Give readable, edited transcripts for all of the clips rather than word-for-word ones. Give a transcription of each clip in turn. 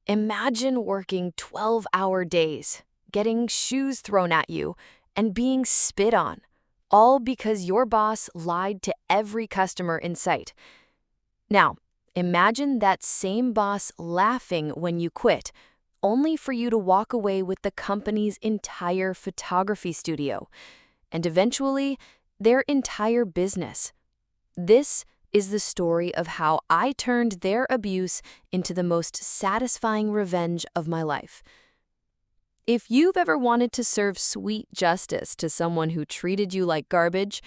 Imagine working 12-hour days, getting shoes thrown at you, and being spit on, all because your boss lied to every customer in sight. Now, imagine that same boss laughing when you quit, only for you to walk away with the company's entire photography studio, and eventually, their entire business. This is the story of how I turned their abuse into the most satisfying revenge of my life. If you've ever wanted to serve sweet justice to someone who treated you like garbage,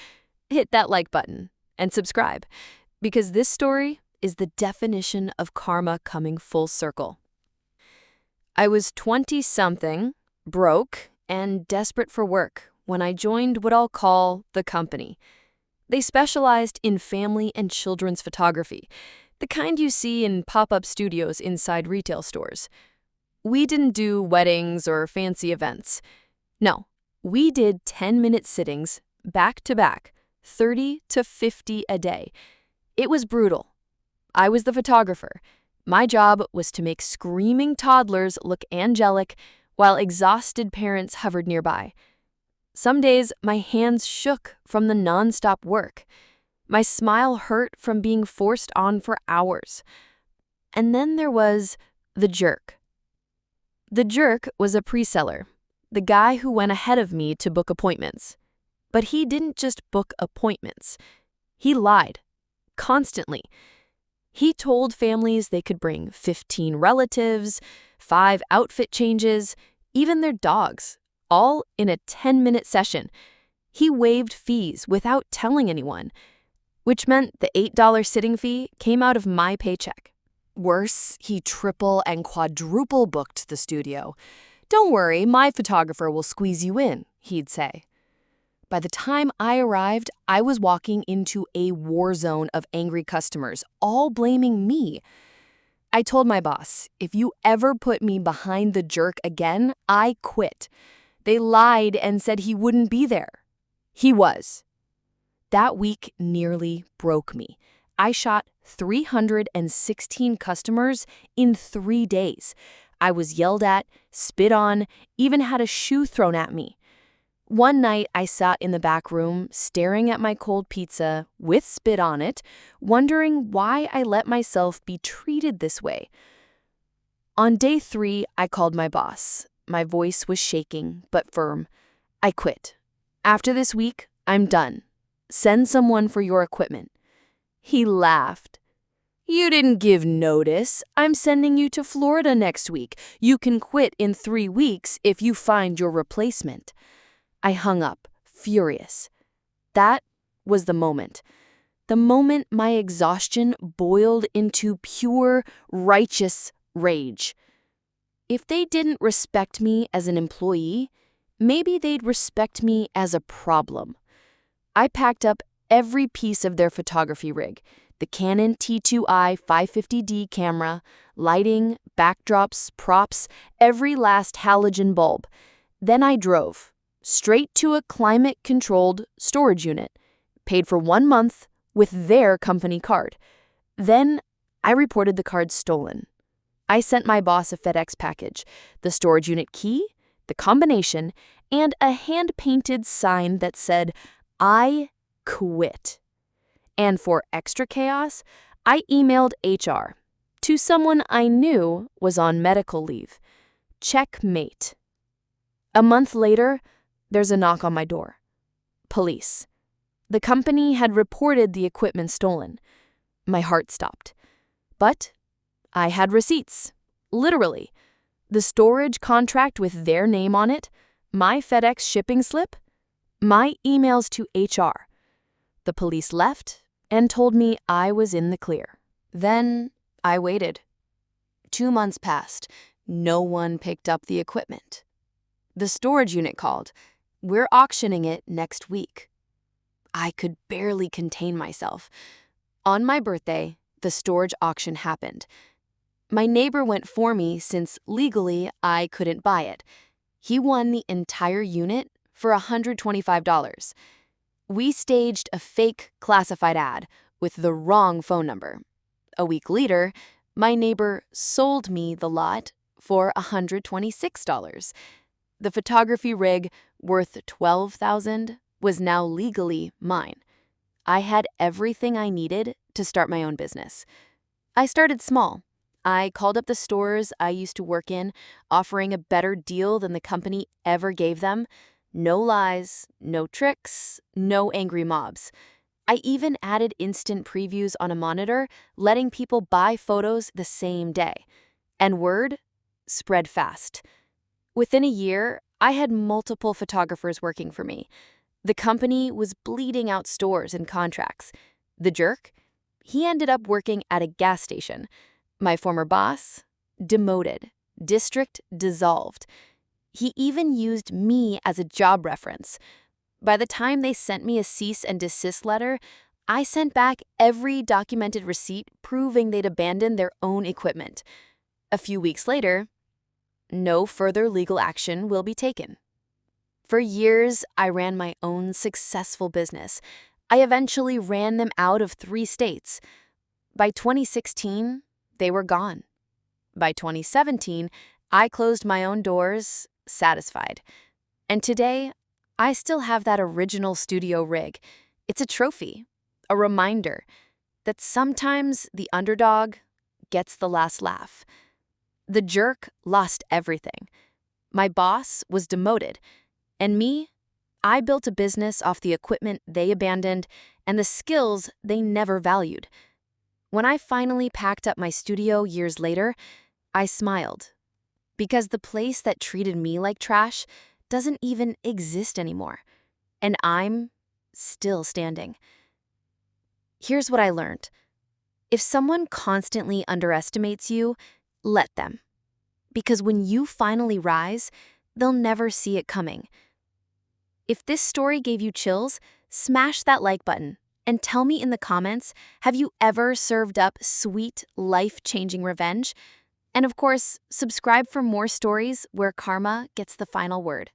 hit that like button and subscribe, because this story is the definition of karma coming full circle. I was 20-something, broke, and desperate for work when I joined what I'll call the company. They specialized in family and children's photography, the kind you see in pop-up studios inside retail stores. We didn't do weddings or fancy events. No, we did 10-minute sittings, back-to-back, 30 to 50 a day. It was brutal. I was the photographer. My job was to make screaming toddlers look angelic while exhausted parents hovered nearby. Some days, my hands shook from the nonstop work. My smile hurt from being forced on for hours. And then there was the jerk. The jerk was a pre-seller, the guy who went ahead of me to book appointments. But he didn't just book appointments. He lied. Constantly. He told families they could bring 15 relatives, 5 outfit changes, even their dogs, all in a 10-minute session. He waived fees without telling anyone, which meant the $8 sitting fee came out of my paycheck. Worse, he triple and quadruple booked the studio. "Don't worry, my photographer will squeeze you in," he'd say. By the time I arrived, I was walking into a war zone of angry customers, all blaming me. I told my boss, if you ever put me behind the jerk again, I quit. They lied and said he wouldn't be there. He was. That week nearly broke me. I shot 316 customers in 3 days. I was yelled at, spit on, even had a shoe thrown at me. One night, I sat in the back room, staring at my cold pizza with spit on it, wondering why I let myself be treated this way. On day 3, I called my boss. My voice was shaking, but firm. I quit. "After this week, I'm done. Send someone for your equipment." He laughed. "You didn't give notice. I'm sending you to Florida next week. You can quit in 3 weeks if you find your replacement." I hung up, furious. That was the moment. The moment my exhaustion boiled into pure, righteous rage. If they didn't respect me as an employee, maybe they'd respect me as a problem. I packed up every piece of their photography rig, the Canon T2i 550D camera, lighting, backdrops, props, every last halogen bulb. Then I drove, straight to a climate-controlled storage unit, paid for 1 month with their company card. Then I reported the card stolen. I sent my boss a FedEx package, the storage unit key, the combination, and a hand-painted sign that said, "I quit." And for extra chaos, I emailed HR to someone I knew was on medical leave. Checkmate. A month later, there's a knock on my door. Police. The company had reported the equipment stolen. My heart stopped. But I had receipts, literally. The storage contract with their name on it, my FedEx shipping slip, my emails to HR. The police left and told me I was in the clear. Then I waited. 2 months passed. No one picked up the equipment. The storage unit called. "We're auctioning it next week." I could barely contain myself. On my birthday, the storage auction happened. My neighbor went for me since legally I couldn't buy it. He won the entire unit for $125. We staged a fake classified ad with the wrong phone number. A week later, My neighbor sold me the lot for $126. The photography rig, worth $12,000, was now legally mine. I had everything I needed to start my own business. I started small. I called up the stores I used to work in, offering a better deal than the company ever gave them. No lies, no tricks, no angry mobs. I even added instant previews on a monitor, letting people buy photos the same day. And word spread fast. Within a year, I had multiple photographers working for me. The company was bleeding out stores and contracts. The jerk? He ended up working at a gas station. My former boss? Demoted. District dissolved. He even used me as a job reference. By the time they sent me a cease and desist letter, I sent back every documented receipt proving they'd abandoned their own equipment. A few weeks later, no further legal action will be taken. For years, I ran my own successful business. I eventually ran them out of 3 states. By 2016, they were gone. By 2017, I closed my own doors, satisfied. And today, I still have that original studio rig. It's a trophy, a reminder that sometimes the underdog gets the last laugh. The jerk lost everything. My boss was demoted. And me, I built a business off the equipment they abandoned and the skills they never valued. When I finally packed up my studio years later, I smiled. Because the place that treated me like trash doesn't even exist anymore. And I'm still standing. Here's what I learned. If someone constantly underestimates you, let them. Because when you finally rise, they'll never see it coming. If this story gave you chills, smash that like button and tell me in the comments, have you ever served up sweet, life-changing revenge? And of course, subscribe for more stories where karma gets the final word.